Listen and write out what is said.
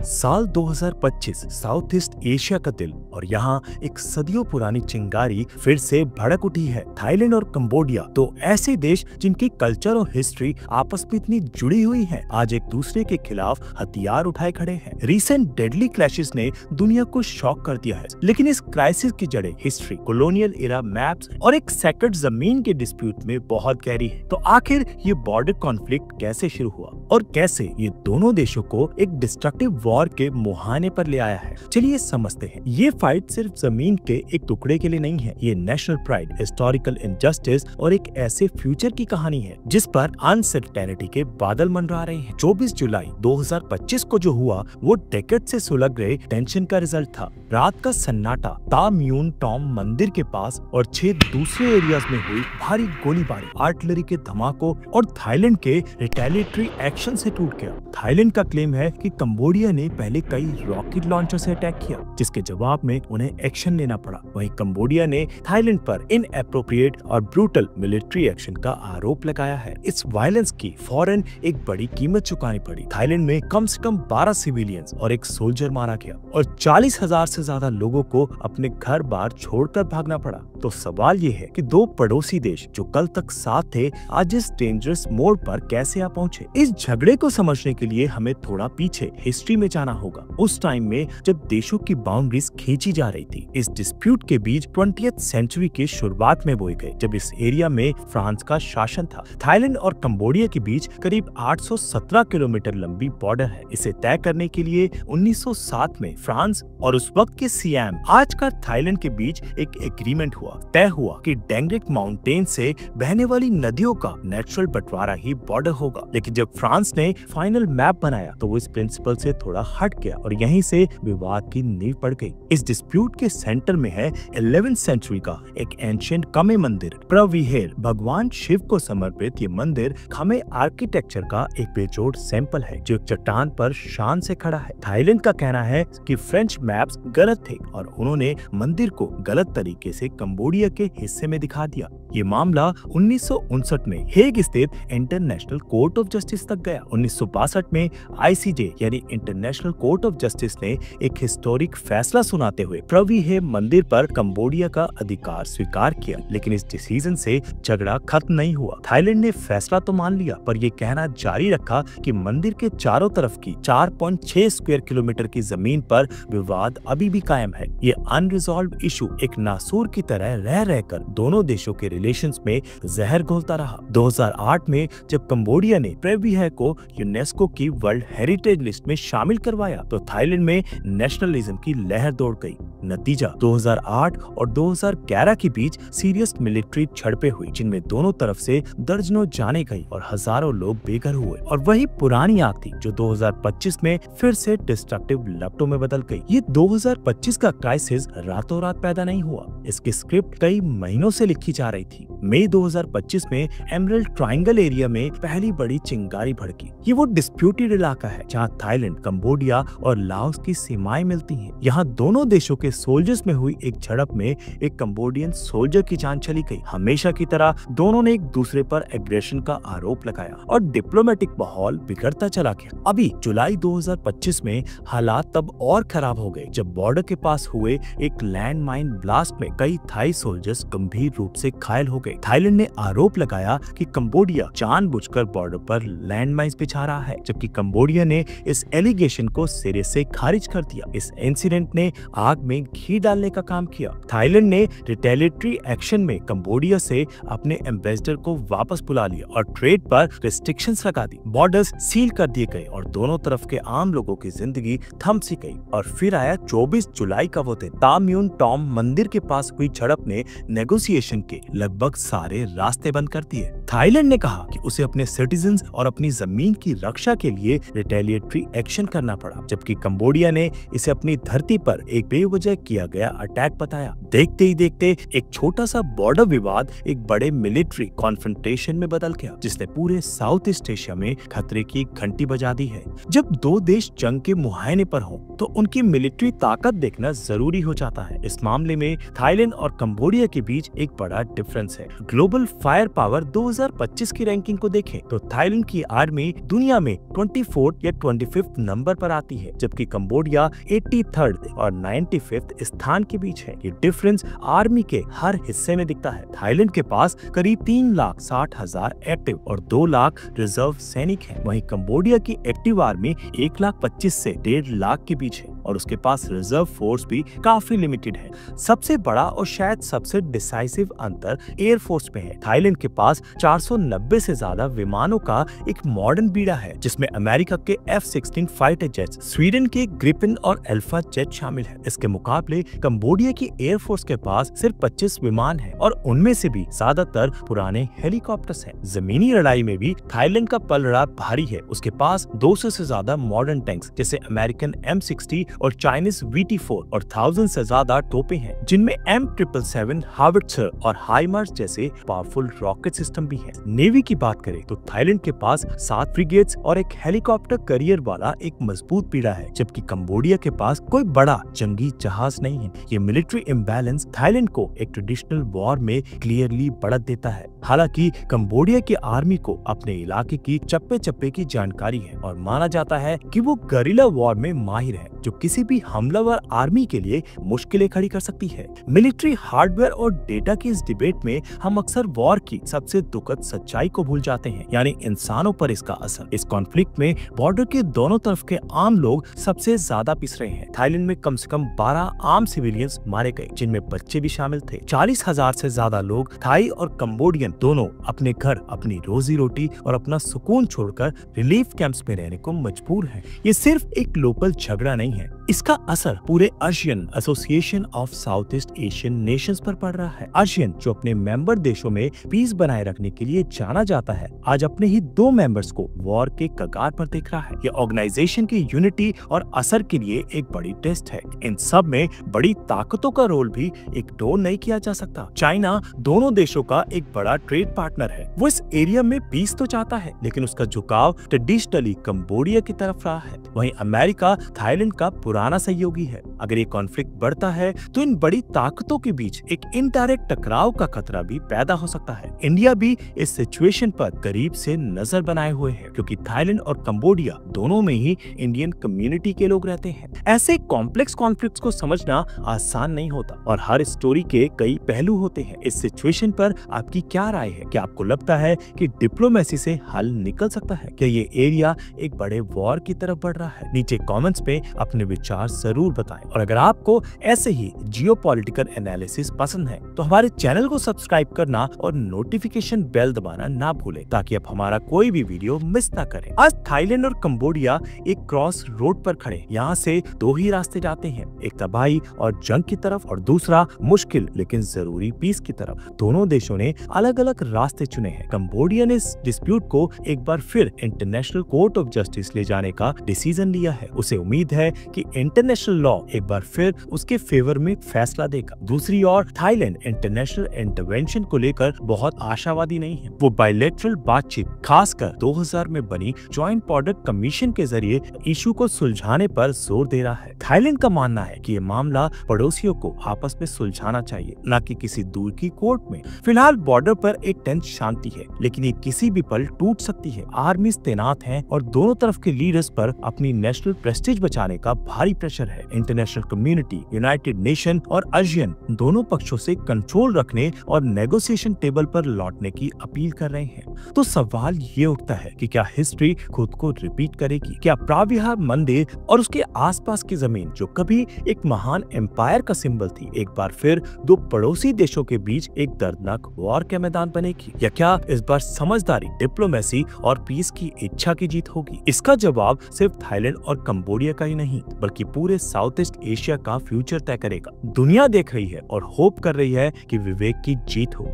साल 2025 south east Asia का दिल और यहाँ एक सदियों पुरानी चिंगारी फिर से भड़क उठी है। थाईलैंड और कंबोडिया तो ऐसे देश जिनकी कल्चर और हिस्ट्री आपस में इतनी जुड़ी हुई है, आज एक दूसरे के खिलाफ हथियार उठाए खड़े हैं। रिसेंट डेडली क्लैशेस ने दुनिया को शॉक कर दिया है, लेकिन इस क्राइसिस की जड़ें हिस्ट्री, कॉलोनियल एरा मैप्स और एक सेक्रेट जमीन के डिस्प्यूट में बहुत गहरी है। तो आखिर ये बॉर्डर कॉन्फ्लिक्ट कैसे शुरू हुआ और कैसे ये दोनों देशों को एक डिस्ट्रक्टिव वॉर के मुहाने पर ले आया है, चलिए समझते हैं। ये फाइट सिर्फ जमीन के एक टुकड़े के लिए नहीं है, ये नेशनल प्राइड, हिस्टोरिकल इनजस्टिस और एक ऐसे फ्यूचर की कहानी है जिस पर अनसर्टेनिटी के बादल मंडरा रहे हैं। 24 जुलाई 2025 को जो हुआ वो डेकेड से सुलग रहे टेंशन का रिजल्ट था। रात का सन्नाटा ता म्यून टॉम मंदिर के पास और 6 दूसरे एरियाज में हुई भारी गोलीबारी, आर्टिलरी के धमाकों और थाईलैंड के रिटेलिएटरी एक्शन से टूट गया। थाईलैंड का क्लेम है कि कंबोडिया ने पहले कई रॉकेट लॉन्चर से अटैक किया, जिसके जवाब में उन्हें एक्शन लेना पड़ा। वहीं कंबोडिया ने थाईलैंड पर इनएप्रोप्रिएट और ब्रूटल मिलिट्री एक्शन का आरोप लगाया है। इस वायलेंस की फौरन एक बड़ी कीमत चुकानी पड़ी। थाईलैंड में कम से कम 12 सिविलियंस और एक सोल्जर मारा गया और 40,000 से ज्यादा लोगों को अपने घर बार छोड़कर भागना पड़ा। तो सवाल ये है कि दो पड़ोसी देश जो कल तक साथ थे, आज इस डेंजरस मोड़ पर कैसे आ पहुंचे? इस झगड़े को समझने के लिए हमें थोड़ा पीछे हिस्ट्री में जाना होगा। उस टाइम में जब देशों की बाउंड्रीज खींची जा रही थी, इस डिस्प्यूट के बीच 20th सेंचुरी की शुरुआत में बोए गए, जब इस एरिया में फ्रांस का शासन था। थाईलैंड और कंबोडिया के बीच करीब 817 किलोमीटर लंबी बॉर्डर है। इसे तय करने के लिए 1907 में फ्रांस और उस वक्त के सियाम, आज का थाईलैंड के बीच एक एग्रीमेंट हुआ। तय हुआ कि डेंग्रिक माउंटेन से बहने वाली नदियों का नेचुरल बंटवारा ही बॉर्डर होगा। लेकिन जब फ्रांस ने फाइनल मैप बनाया तो वो इस प्रिंसिपल से थोड़ा हट गया और यहीं से विवाद की नींव पड़ गई। इस डिस्प्यूट के सेंटर में है 11th सेंचुरी का एक एंशिएंट खमे मंदिर, प्रविहेर। भगवान शिव को समर्पित ये मंदिर खमे आर्किटेक्चर का एक बेजोड़ सैंपल है जो एक चट्टान पर शान से खड़ा है। थाईलैंड का कहना है कि फ्रेंच मैप्स गलत थे और उन्होंने मंदिर को गलत तरीके से कंबोडिया के हिस्से में दिखा दिया। ये मामला 1959 में हेग स्थित इंटरनेशनल कोर्ट ऑफ जस्टिस तक गया। 1962 में ICJ यानी इंटरनेशनल कोर्ट ऑफ जस्टिस ने एक हिस्टोरिक फैसला सुनाते हुए प्रविहेर मंदिर पर कंबोडिया का अधिकार स्वीकार किया। लेकिन इस डिसीजन से झगड़ा खत्म नहीं हुआ। थाईलैंड ने फैसला तो मान लिया, पर यह कहना जारी रखा कि मंदिर के चारों तरफ की 4.6 स्क्वायर किलोमीटर की जमीन पर विवाद अभी भी कायम है। ये अनरिजॉल्व इशू एक नासूर की तरह रह रहकर दोनों देशों के रिलेशंस में जहर घोलता रहा। 2008 में जब कंबोडिया ने प्रविहेर को यूनेस्को की वर्ल्ड हेरिटेज लिस्ट में शामिल करवाया तो थाईलैंड में नेशनलिज्म की लहर दौड़ गई। नतीजा 2008 और 2011 के बीच सीरियस मिलिट्री झड़पें हुई, जिनमें दोनों तरफ से दर्जनों जाने गई और हजारों लोग बेघर हुए। और वही पुरानी आग थी जो 2025 में फिर से डिस्ट्रक्टिव लपटों में बदल गई। ये 2025 का क्राइसिस रातों रात पैदा नहीं हुआ, इसकी स्क्रिप्ट कई महीनों से लिखी जा रही थी। मई 2025 में एमरल्ड ट्रायंगल एरिया में पहली बड़ी चिंगारी भड़की। ये वो डिस्प्यूटेड इलाका है जहां थाईलैंड, कंबोडिया और लाओस की सीमाएं मिलती हैं। यहाँ दोनों देशों के सोल्जर्स में हुई एक झड़प में एक कंबोडियन सोल्जर की जान चली गई। हमेशा की तरह दोनों ने एक दूसरे पर एग्रेशन का आरोप लगाया और डिप्लोमेटिक माहौल बिगड़ता चला गया। अभी जुलाई 2025 में हालात तब और खराब हो गए जब बॉर्डर के पास हुए एक लैंड माइन ब्लास्ट में कई थाई सोल्जर्स गंभीर रूप से घायल हो गए। थाईलैंड ने आरोप लगाया कि कंबोडिया जानबूझकर बॉर्डर पर लैंड माइन्स बिछा रहा है, जबकि कंबोडिया ने इस एलिगेशन को सिरे से खारिज कर दिया। इस इंसिडेंट ने आग में घी डालने का काम किया। थाईलैंड ने रिटेलिएटरी एक्शन में कंबोडिया से अपने एम्बेसडर को वापस बुला लिया और ट्रेड पर रिस्ट्रिक्शंस लगा दी। बॉर्डर्स सील कर दिए गए और दोनों तरफ के आम लोगों की जिंदगी थम सी गई। और फिर आया 24 जुलाई का वो दिन। ता म्यून टॉम मंदिर के पास हुई झड़प ने नेगोशिएशन के लगभग सारे रास्ते बंद कर दिए। थाईलैंड ने कहा कि उसे अपने सिटीजन्स और अपनी जमीन की रक्षा के लिए रिटेलिएटरी एक्शन करना पड़ा, जबकि कंबोडिया ने इसे अपनी धरती पर एक बेवजह किया गया अटैक बताया। देखते ही देखते एक छोटा सा बॉर्डर विवाद एक बड़े मिलिट्री कॉन्फ्रंटेशन में बदल गया, जिसने पूरे साउथ ईस्ट एशिया में खतरे की घंटी बजा दी है। जब दो देश जंग के मुहाने पर हों तो उनकी मिलिट्री ताकत देखना जरूरी हो जाता है। इस मामले में थाईलैंड और कंबोडिया के बीच एक बड़ा डिफरेंस है। ग्लोबल फायर पावर 2025 की रैंकिंग को देखें तो थाईलैंड की आर्मी दुनिया में 24 या 25 नंबर पर आती है, जबकि कंबोडिया 83rd और 95th स्थान के बीच है। ये डिफरेंस आर्मी के हर हिस्से में दिखता है। थाईलैंड के पास करीब 3,60,000 एक्टिव और 2 लाख रिजर्व सैनिक हैं। वहीं कंबोडिया की एक्टिव आर्मी 1,25,000 से 1.5 लाख के बीच है और उसके पास रिजर्व फोर्स भी काफी लिमिटेड है। सबसे बड़ा और शायद सबसे डिसाइसिव अंतर एयर फोर्स में है। थाईलैंड के पास 490 से ज्यादा विमानों का एक मॉडर्न बीड़ा है, जिसमें अमेरिका के F-16 फाइटर जेट्स, स्वीडन के ग्रिपेन और अल्फा जेट शामिल है। इसके मुकाबले कंबोडिया की एयर फोर्स के पास सिर्फ 25 विमान है और उनमें से भी ज्यादातर पुराने हेलीकॉप्टर्स हैं। जमीनी लड़ाई में भी थाईलैंड का पलड़ा भारी है। उसके पास 200 से ज्यादा मॉडर्न टैंक्स जैसे अमेरिकन M60 और चाइनीज VT4 और 1000 से ज्यादा तोपें हैं, जिनमें M777 हार्विट्जर और हाइमार्स जैसे पावरफुल रॉकेट सिस्टम भी हैं। नेवी की बात करें तो थाईलैंड के पास 7 फ्रिगेट्स और एक हेलीकॉप्टर करियर वाला एक मजबूत बीड़ा है, जबकि कंबोडिया के पास कोई बड़ा जंगी जहाज नहीं है। ये मिलिट्री इम्बैलेंस थाईलैंड को एक ट्रेडिशनल वॉर में क्लियरली बढ़त देता है। हालांकि कंबोडिया की आर्मी को अपने इलाके की चप्पे चप्पे की जानकारी है और माना जाता है कि वो गरिल्ला वॉर में माहिर है, जो किसी भी हमलावर आर्मी के लिए मुश्किलें खड़ी कर सकती है। मिलिट्री हार्डवेयर और डेटा की इस डिबेट में हम अक्सर वॉर की सबसे दुखद सच्चाई को भूल जाते हैं, यानी इंसानों पर इसका असर। इस कॉन्फ्लिक्ट में बॉर्डर के दोनों तरफ के आम लोग सबसे ज्यादा पिस रहे हैं। थाईलैंड में कम से कम 12 आम सिविलियंस मारे गए, जिनमें बच्चे भी शामिल थे। 40,000 से ज्यादा लोग थाई और कंबोडियन दोनों अपने घर, अपनी रोजी रोटी और अपना सुकून छोड़कर रिलीफ कैंप्स में रहने को मजबूर हैं। ये सिर्फ एक लोकल झगड़ा नहीं है, इसका असर पूरे ASEAN association of south east Asian Nations पर पड़ रहा है। आसियान, जो अपने मेंबर देशों में पीस बनाए रखने के लिए जाना जाता है, आज अपने ही 2 मेंबर्स को वॉर के कगार पर देख रहा है। ये ऑर्गेनाइजेशन की यूनिटी और असर के लिए एक बड़ी टेस्ट है। इन सब में बड़ी ताकतों का रोल भी इग्नोर नहीं किया जा सकता। चाइना दोनों देशों का एक बड़ा ट्रेड पार्टनर है। वो इस एरिया में पीस तो चाहता है, लेकिन उसका झुकाव ट्रेडिशनली कंबोडिया की तरफ रहा है। वहीं अमेरिका थाईलैंड का पुराना सहयोगी है। अगर ये कॉन्फ्लिक्ट बढ़ता है तो इन बड़ी ताकतों के बीच एक इनडायरेक्ट टकराव का खतरा भी पैदा हो सकता है। इंडिया भी इस सिचुएशन पर करीब से नजर बनाए हुए है, क्योंकि थाईलैंड और कंबोडिया दोनों में ही इंडियन कम्युनिटी के लोग रहते हैं। ऐसे कॉम्प्लेक्स कॉन्फ्लिक्ट्स को समझना आसान नहीं होता और हर स्टोरी के कई पहलू होते हैं। इस सिचुएशन पर आपकी क्या राय है? क्या आपको लगता है कि डिप्लोमेसी से हल निकल सकता है? क्या ये एरिया एक बड़े वॉर की तरफ बढ़ रहा है? नीचे कमेंट्स पे अपने विचार जरूर बताएं। और अगर आपको ऐसे ही जियोपॉलिटिकल एनालिसिस पसंद है तो हमारे चैनल को सब्सक्राइब करना और नोटिफिकेशन बेल दबाना ना भूलें, ताकि आप हमारा कोई भी वीडियो मिस ना करें। आज थाईलैंड और कंबोडिया एक क्रॉस रोड पर खड़े। यहाँ से 2 ही रास्ते जाते हैं, एक तबाही और जंग की तरफ और दूसरा मुश्किल लेकिन जरूरी पीस की तरफ। दोनों देशों ने अलग अलग रास्ते चुने हैं। कंबोडिया ने इस डिस्प्यूट को एक बार फिर इंटरनेशनल कोर्ट ऑफ जस्टिस ले जाने का डिसीजन लिया है। उसे उम्मीद है कि इंटरनेशनल लॉ एक बार फिर उसके फेवर में फैसला देगा। दूसरी ओर थाईलैंड इंटरनेशनल इंटरवेंशन को लेकर बहुत आशावादी नहीं है। वो बायलैटरल बातचीत, खासकर 2000 में बनी जॉइंट बॉर्डर कमीशन के जरिए इशू को सुलझाने पर जोर दे रहा है। थाईलैंड का मानना है कि ये मामला पड़ोसियों को आपस में सुलझाना चाहिए, न कि किसी दूर की कोर्ट में। फिलहाल बॉर्डर पर एक टेंस शांति है, लेकिन ये किसी भी पल टूट सकती है। आर्मीज तैनात हैं और दोनों तरफ के लीडर्स पर अपनी नेशनल प्रेस्टीज बचाने का भारी प्रेशर है। इंटरनेशनल कम्युनिटी, यूनाइटेड नेशन और आसियान दोनों पक्षों से कंट्रोल रखने और नेगोशिएशन टेबल पर लौटने की अपील कर रहे हैं। तो सवाल ये उठता है कि क्या हिस्ट्री खुद को रिपीट करेगी? क्या प्राविहार मंदिर और उसके आसपास की जमीन, जो कभी एक महान एम्पायर का सिंबल थी, एक बार फिर 2 पड़ोसी देशों के बीच एक दर्दनाक वॉर का मैदान बनेगी? या क्या इस बार समझदारी, डिप्लोमेसी और पीस की इच्छा की जीत होगी? इसका जवाब सिर्फ थाईलैंड और कंबोडिया का ही नहीं, बल्कि पूरे साउथ ईस्ट एशिया का फ्यूचर तय करेगा। दुनिया देख रही है और होप कर रही है कि विवेक की जीत हो।